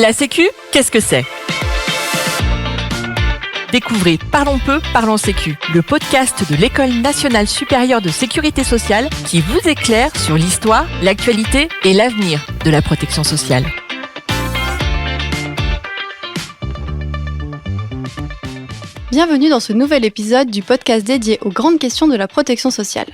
La Sécu, qu'est-ce que c'est ? Découvrez Parlons peu, parlons Sécu, le podcast de l'École nationale supérieure de sécurité sociale qui vous éclaire sur l'histoire, l'actualité et l'avenir de la protection sociale. Bienvenue dans ce nouvel épisode du podcast dédié aux grandes questions de la protection sociale.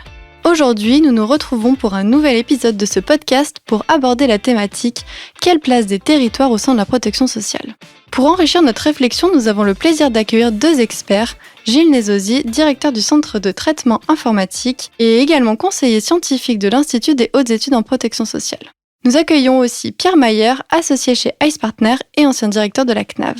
Aujourd'hui, nous nous retrouvons pour un nouvel épisode de ce podcast pour aborder la thématique « Quelle place des territoires au sein de la protection sociale ?» Pour enrichir notre réflexion, nous avons le plaisir d'accueillir deux experts, Gilles Nézauzy, directeur du Centre de traitement informatique et également conseiller scientifique de l'Institut des hautes études en protection sociale. Nous accueillons aussi Pierre Mayer, associé chez ICE Partners et ancien directeur de la CNAV.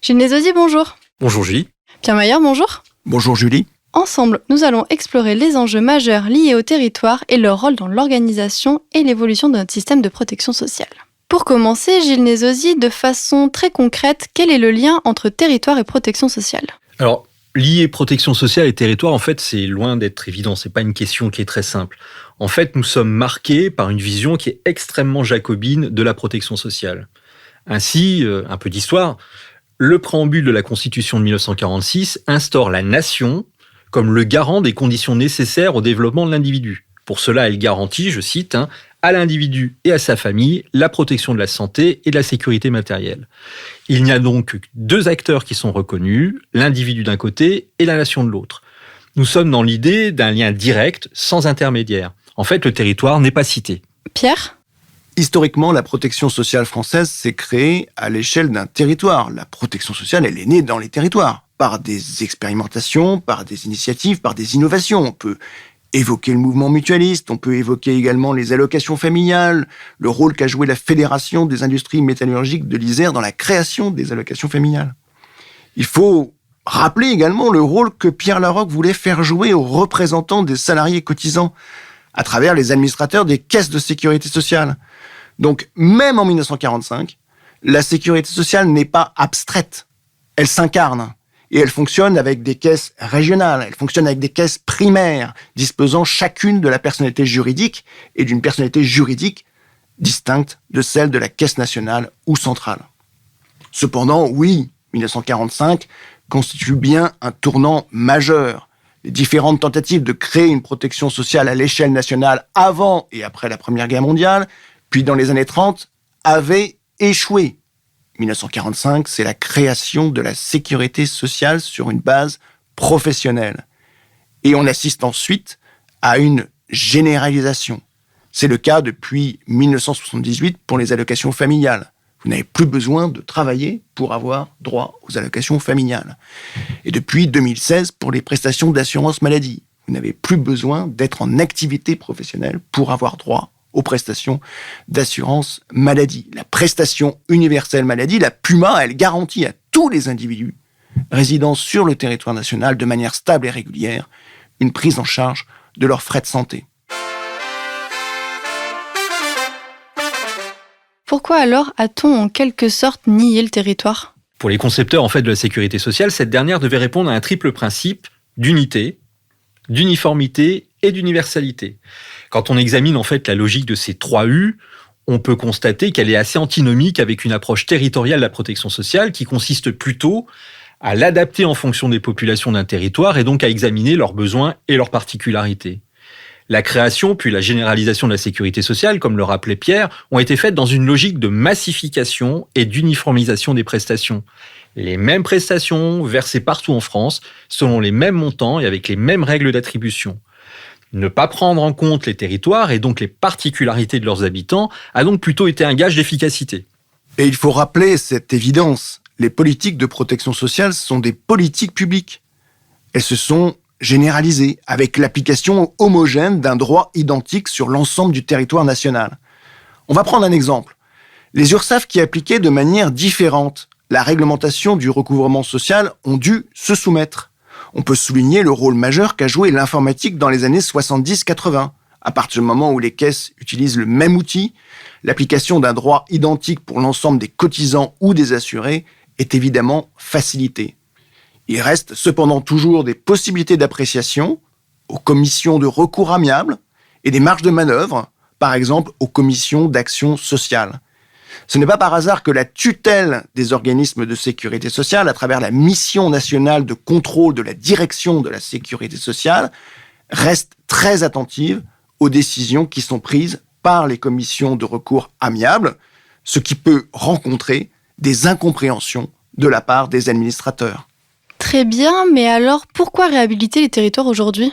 Gilles Nézauzy, bonjour. Bonjour Julie. Pierre Mayer, bonjour. Bonjour Julie. Ensemble, nous allons explorer les enjeux majeurs liés au territoire et leur rôle dans l'organisation et l'évolution de notre système de protection sociale. Pour commencer, Gilles Nézauzy, de façon très concrète, quel est le lien entre territoire et protection sociale ? Alors, lier protection sociale et territoire, en fait, c'est loin d'être évident. C'est pas une question qui est très simple. En fait, nous sommes marqués par une vision qui est extrêmement jacobine de la protection sociale. Ainsi, un peu d'histoire, le préambule de la Constitution de 1946 instaure la nation comme le garant des conditions nécessaires au développement de l'individu. Pour cela, elle garantit, je cite, à l'individu et à sa famille la protection de la santé et de la sécurité matérielle. Il n'y a donc que deux acteurs qui sont reconnus, l'individu d'un côté et la nation de l'autre. Nous sommes dans l'idée d'un lien direct, sans intermédiaire. En fait, le territoire n'est pas cité. Pierre ? Historiquement, la protection sociale française s'est créée à l'échelle d'un territoire. La protection sociale, elle est née dans les territoires, par des expérimentations, par des initiatives, par des innovations. On peut évoquer le mouvement mutualiste, on peut évoquer également les allocations familiales, le rôle qu'a joué la Fédération des industries métallurgiques de l'Isère dans la création des allocations familiales. Il faut rappeler également le rôle que Pierre Laroque voulait faire jouer aux représentants des salariés cotisants à travers les administrateurs des caisses de sécurité sociale. Donc, même en 1945, la sécurité sociale n'est pas abstraite, elle s'incarne. Et elle fonctionne avec des caisses régionales, elle fonctionne avec des caisses primaires, disposant chacune de la personnalité juridique et d'une personnalité juridique distincte de celle de la caisse nationale ou centrale. Cependant, oui, 1945 constitue bien un tournant majeur. Les différentes tentatives de créer une protection sociale à l'échelle nationale avant et après la Première Guerre mondiale, puis dans les années 30, avaient échoué. 1945, c'est la création de la sécurité sociale sur une base professionnelle. Et on assiste ensuite à une généralisation. C'est le cas depuis 1978 pour les allocations familiales. Vous n'avez plus besoin de travailler pour avoir droit aux allocations familiales. Et depuis 2016 pour les prestations d'assurance maladie. Vous n'avez plus besoin d'être en activité professionnelle pour avoir droit aux prestations d'assurance maladie. La prestation universelle maladie, la PUMA, elle garantit à tous les individus résidant sur le territoire national de manière stable et régulière une prise en charge de leurs frais de santé. Pourquoi alors a-t-on en quelque sorte nié le territoire ? Pour les concepteurs en fait, de la sécurité sociale, cette dernière devait répondre à un triple principe d'unité, d'uniformité et d'universalité. Quand on examine en fait la logique de ces 3 U, on peut constater qu'elle est assez antinomique avec une approche territoriale de la protection sociale qui consiste plutôt à l'adapter en fonction des populations d'un territoire et donc à examiner leurs besoins et leurs particularités. La création puis la généralisation de la sécurité sociale, comme le rappelait Pierre, ont été faites dans une logique de massification et d'uniformisation des prestations. Les mêmes prestations versées partout en France, selon les mêmes montants et avec les mêmes règles d'attribution. Ne pas prendre en compte les territoires et donc les particularités de leurs habitants a donc plutôt été un gage d'efficacité. Et il faut rappeler cette évidence. Les politiques de protection sociale sont des politiques publiques. Elles se sont généralisées avec l'application homogène d'un droit identique sur l'ensemble du territoire national. On va prendre un exemple. Les URSSAF qui appliquaient de manière différente la réglementation du recouvrement social ont dû se soumettre. On peut souligner le rôle majeur qu'a joué l'informatique dans les années 70-80. À partir du moment où les caisses utilisent le même outil, l'application d'un droit identique pour l'ensemble des cotisants ou des assurés est évidemment facilitée. Il reste cependant toujours des possibilités d'appréciation aux commissions de recours amiables et des marges de manœuvre, par exemple aux commissions d'action sociale. Ce n'est pas par hasard que la tutelle des organismes de sécurité sociale, à travers la mission nationale de contrôle de la direction de la sécurité sociale, reste très attentive aux décisions qui sont prises par les commissions de recours amiables, ce qui peut rencontrer des incompréhensions de la part des administrateurs. Très bien, mais alors pourquoi réhabiliter les territoires aujourd'hui ?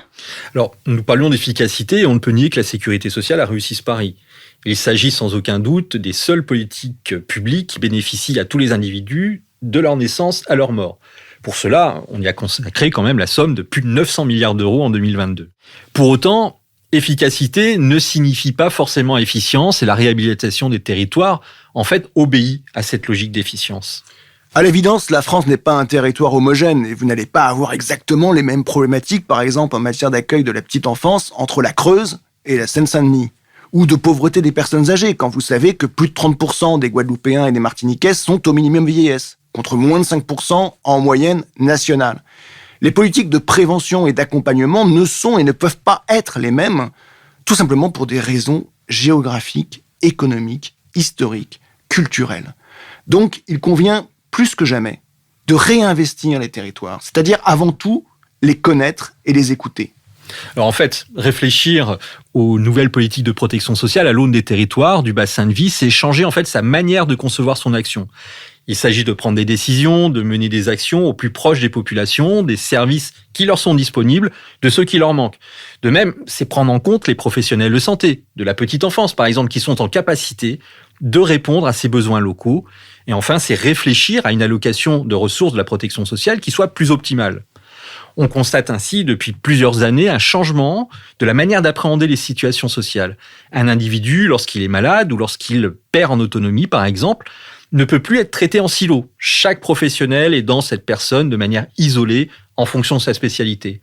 Alors, nous parlions d'efficacité et on ne peut nier que la sécurité sociale a réussi ce pari. Il s'agit sans aucun doute des seules politiques publiques qui bénéficient à tous les individus de leur naissance à leur mort. Pour cela, on y a consacré quand même la somme de plus de 900 milliards d'euros en 2022. Pour autant, efficacité ne signifie pas forcément efficience et la réhabilitation des territoires, en fait, obéit à cette logique d'efficience. À l'évidence, la France n'est pas un territoire homogène et vous n'allez pas avoir exactement les mêmes problématiques, par exemple en matière d'accueil de la petite enfance, entre la Creuse et la Seine-Saint-Denis. Ou de pauvreté des personnes âgées, quand vous savez que plus de 30% des Guadeloupéens et des Martiniquais sont au minimum vieillesse, contre moins de 5% en moyenne nationale. Les politiques de prévention et d'accompagnement ne sont et ne peuvent pas être les mêmes, tout simplement pour des raisons géographiques, économiques, historiques, culturelles. Donc, il convient plus que jamais de réinvestir les territoires, c'est-à-dire avant tout les connaître et les écouter. Alors en fait, réfléchir aux nouvelles politiques de protection sociale à l'aune des territoires, du bassin de vie, c'est changer en fait sa manière de concevoir son action. Il s'agit de prendre des décisions, de mener des actions au plus proche des populations, des services qui leur sont disponibles, de ceux qui leur manquent. De même, c'est prendre en compte les professionnels de santé, de la petite enfance par exemple, qui sont en capacité de répondre à ces besoins locaux. Et enfin, c'est réfléchir à une allocation de ressources de la protection sociale qui soit plus optimale. On constate ainsi depuis plusieurs années un changement de la manière d'appréhender les situations sociales. Un individu, lorsqu'il est malade ou lorsqu'il perd en autonomie, par exemple, ne peut plus être traité en silo. Chaque professionnel est dans cette personne de manière isolée en fonction de sa spécialité.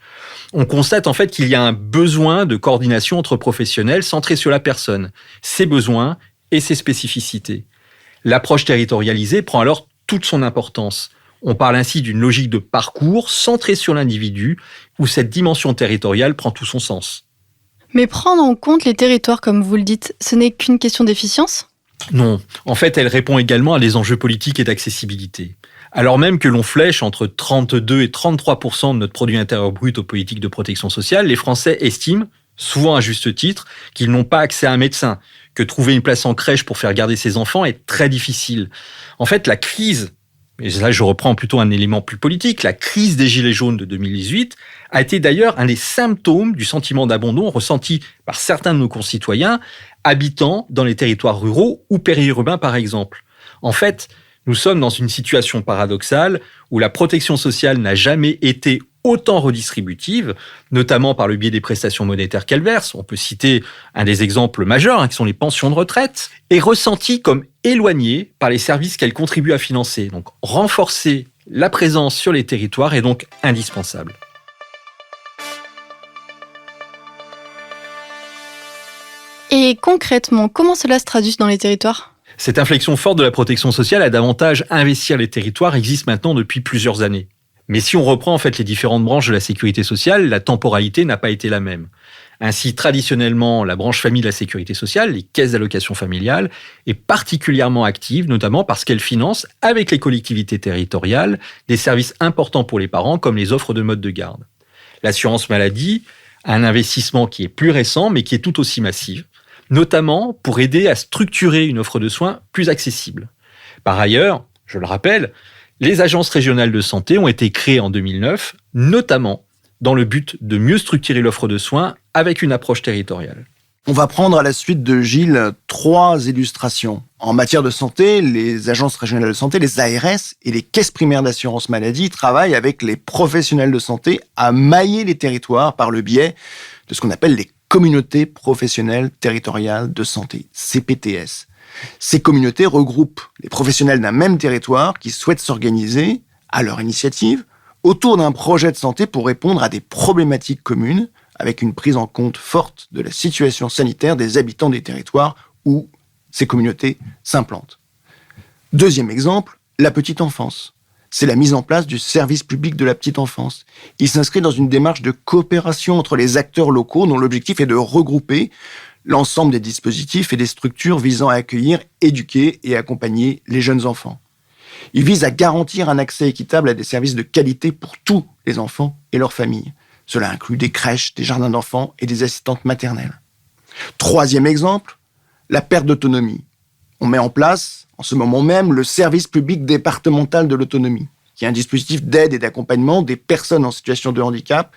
On constate en fait qu'il y a un besoin de coordination entre professionnels centré sur la personne, ses besoins et ses spécificités. L'approche territorialisée prend alors toute son importance. On parle ainsi d'une logique de parcours centrée sur l'individu, où cette dimension territoriale prend tout son sens. Mais prendre en compte les territoires, comme vous le dites, ce n'est qu'une question d'efficience ? Non, en fait, elle répond également à des enjeux politiques et d'accessibilité. Alors même que l'on flèche entre 32 et 33% de notre produit intérieur brut aux politiques de protection sociale, les Français estiment, souvent à juste titre, qu'ils n'ont pas accès à un médecin, que trouver une place en crèche pour faire garder ses enfants est très difficile. En fait, la crise, et là je reprends plutôt un élément plus politique, la crise des Gilets jaunes de 2018 a été d'ailleurs un des symptômes du sentiment d'abandon ressenti par certains de nos concitoyens habitant dans les territoires ruraux ou périurbains par exemple. En fait, nous sommes dans une situation paradoxale où la protection sociale n'a jamais été autant redistributive, notamment par le biais des prestations monétaires qu'elle verse. On peut citer un des exemples majeurs, qui sont les pensions de retraite, et ressentie comme éloignée par les services qu'elle contribue à financer. Donc, renforcer la présence sur les territoires est donc indispensable. Et concrètement, comment cela se traduit dans les territoires ? Cette inflexion forte de la protection sociale à davantage investir les territoires existe maintenant depuis plusieurs années. Mais si on reprend en fait les différentes branches de la sécurité sociale, la temporalité n'a pas été la même. Ainsi, traditionnellement, la branche famille de la sécurité sociale, les caisses d'allocation familiale, est particulièrement active, notamment parce qu'elle finance, avec les collectivités territoriales, des services importants pour les parents, comme les offres de mode de garde. L'assurance maladie a un investissement qui est plus récent, mais qui est tout aussi massif, notamment pour aider à structurer une offre de soins plus accessible. Par ailleurs, je le rappelle, les agences régionales de santé ont été créées en 2009, notamment dans le but de mieux structurer l'offre de soins avec une approche territoriale. On va prendre à la suite de Gilles 3 illustrations. En matière de santé, les agences régionales de santé, les ARS et les caisses primaires d'assurance maladie travaillent avec les professionnels de santé à mailler les territoires par le biais de ce qu'on appelle les communautés professionnelles territoriales de santé, CPTS. Ces communautés regroupent les professionnels d'un même territoire qui souhaitent s'organiser, à leur initiative, autour d'un projet de santé pour répondre à des problématiques communes, avec une prise en compte forte de la situation sanitaire des habitants des territoires où ces communautés s'implantent. Deuxième exemple, la petite enfance. C'est la mise en place du service public de la petite enfance. Il s'inscrit dans une démarche de coopération entre les acteurs locaux dont l'objectif est de regrouper l'ensemble des dispositifs et des structures visant à accueillir, éduquer et accompagner les jeunes enfants. Il vise à garantir un accès équitable à des services de qualité pour tous les enfants et leurs familles. Cela inclut des crèches, des jardins d'enfants et des assistantes maternelles. Troisième exemple, la perte d'autonomie. On met en place, en ce moment même, le service public départemental de l'autonomie, qui est un dispositif d'aide et d'accompagnement des personnes en situation de handicap,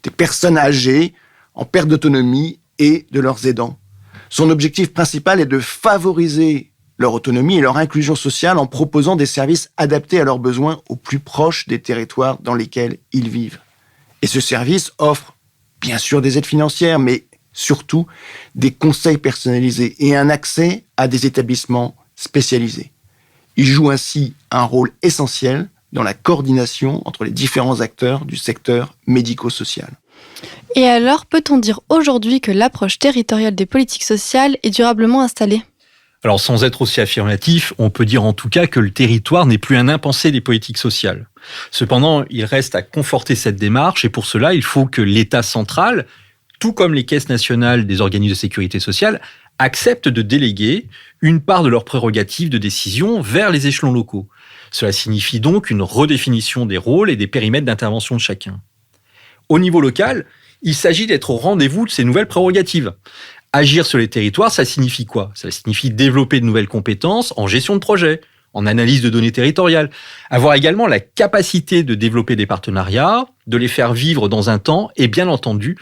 des personnes âgées en perte d'autonomie et de leurs aidants. Son objectif principal est de favoriser leur autonomie et leur inclusion sociale en proposant des services adaptés à leurs besoins au plus proche des territoires dans lesquels ils vivent. Et ce service offre, bien sûr, des aides financières, mais surtout des conseils personnalisés et un accès à des établissements spécialisés. Il joue ainsi un rôle essentiel dans la coordination entre les différents acteurs du secteur médico-social. Et alors, peut-on dire aujourd'hui que l'approche territoriale des politiques sociales est durablement installée ? Alors, sans être aussi affirmatif, on peut dire en tout cas que le territoire n'est plus un impensé des politiques sociales. Cependant, il reste à conforter cette démarche et pour cela, il faut que l'État central, tout comme les caisses nationales des organismes de sécurité sociale, acceptent de déléguer une part de leurs prérogatives de décision vers les échelons locaux. Cela signifie donc une redéfinition des rôles et des périmètres d'intervention de chacun. Au niveau local, il s'agit d'être au rendez-vous de ces nouvelles prérogatives. Agir sur les territoires, ça signifie quoi ? Ça signifie développer de nouvelles compétences en gestion de projet, en analyse de données territoriales, avoir également la capacité de développer des partenariats, de les faire vivre dans un temps et bien entendu,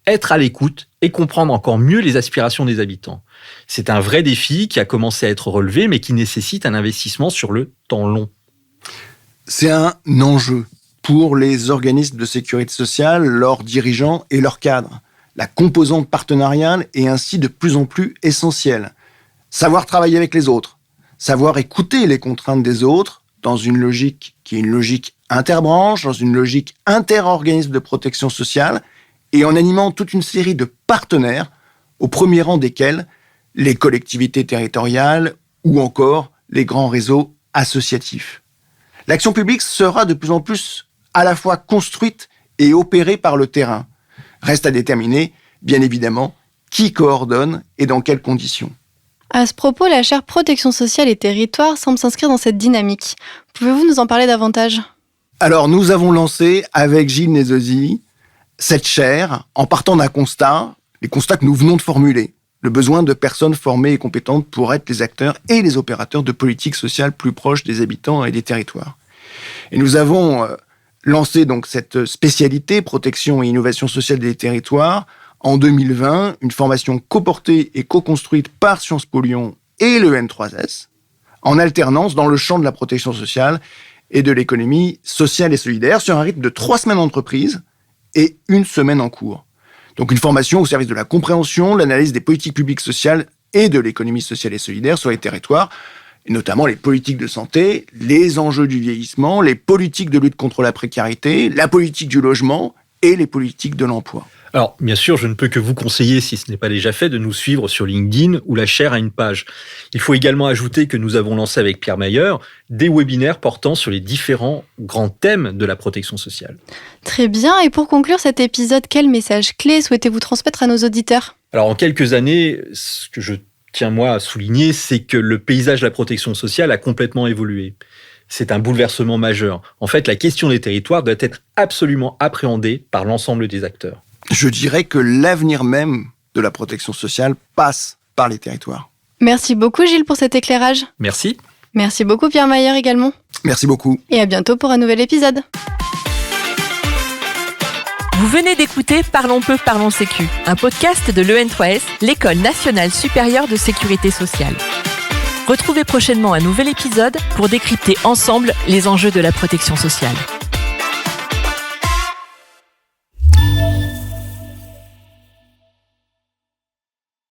être à l'écoute et comprendre encore mieux les aspirations des habitants. C'est un vrai défi qui a commencé à être relevé mais qui nécessite un investissement sur le temps long. C'est un enjeu pour les organismes de sécurité sociale, leurs dirigeants et leurs cadres. La composante partenariale est ainsi de plus en plus essentielle. Savoir travailler avec les autres, savoir écouter les contraintes des autres dans une logique qui est une logique interbranche, dans une logique interorganisme de protection sociale et en animant toute une série de partenaires, au premier rang desquels les collectivités territoriales ou encore les grands réseaux associatifs. L'action publique sera de plus en plus à la fois construite et opérée par le terrain. Reste à déterminer, bien évidemment, qui coordonne et dans quelles conditions. À ce propos, la chaire Protection sociale et territoire semble s'inscrire dans cette dynamique. Pouvez-vous nous en parler davantage ? Alors, nous avons lancé, avec Gilles Nézosi, cette chaire en partant d'un constat, les constats que nous venons de formuler, le besoin de personnes formées et compétentes pour être les acteurs et les opérateurs de politique sociale plus proches des habitants et des territoires. Et nous avons lancé donc cette spécialité protection et innovation sociale des territoires en 2020, une formation coportée et co-construite par Sciences Po Lyon et le N3S, en alternance dans le champ de la protection sociale et de l'économie sociale et solidaire sur un rythme de 3 semaines d'entreprise et 1 semaine en cours. Donc une formation au service de la compréhension, l'analyse des politiques publiques sociales et de l'économie sociale et solidaire sur les territoires, et notamment les politiques de santé, les enjeux du vieillissement, les politiques de lutte contre la précarité, la politique du logement et les politiques de l'emploi. Alors, bien sûr, je ne peux que vous conseiller, si ce n'est pas déjà fait, de nous suivre sur LinkedIn où la chaire a une page. Il faut également ajouter que nous avons lancé avec Pierre Mayer des webinaires portant sur les différents grands thèmes de la protection sociale. Très bien, et pour conclure cet épisode, quel message clé souhaitez-vous transmettre à nos auditeurs ? Alors, en quelques années, ce que je tiens moi à souligner, c'est que le paysage de la protection sociale a complètement évolué. C'est un bouleversement majeur. En fait, la question des territoires doit être absolument appréhendée par l'ensemble des acteurs. Je dirais que l'avenir même de la protection sociale passe par les territoires. Merci beaucoup Gilles pour cet éclairage. Merci. Merci beaucoup Pierre Mayer également. Merci beaucoup. Et à bientôt pour un nouvel épisode. Vous venez d'écouter Parlons peu, parlons sécu, un podcast de l'EN3S, l'École nationale supérieure de sécurité sociale. Retrouvez prochainement un nouvel épisode pour décrypter ensemble les enjeux de la protection sociale.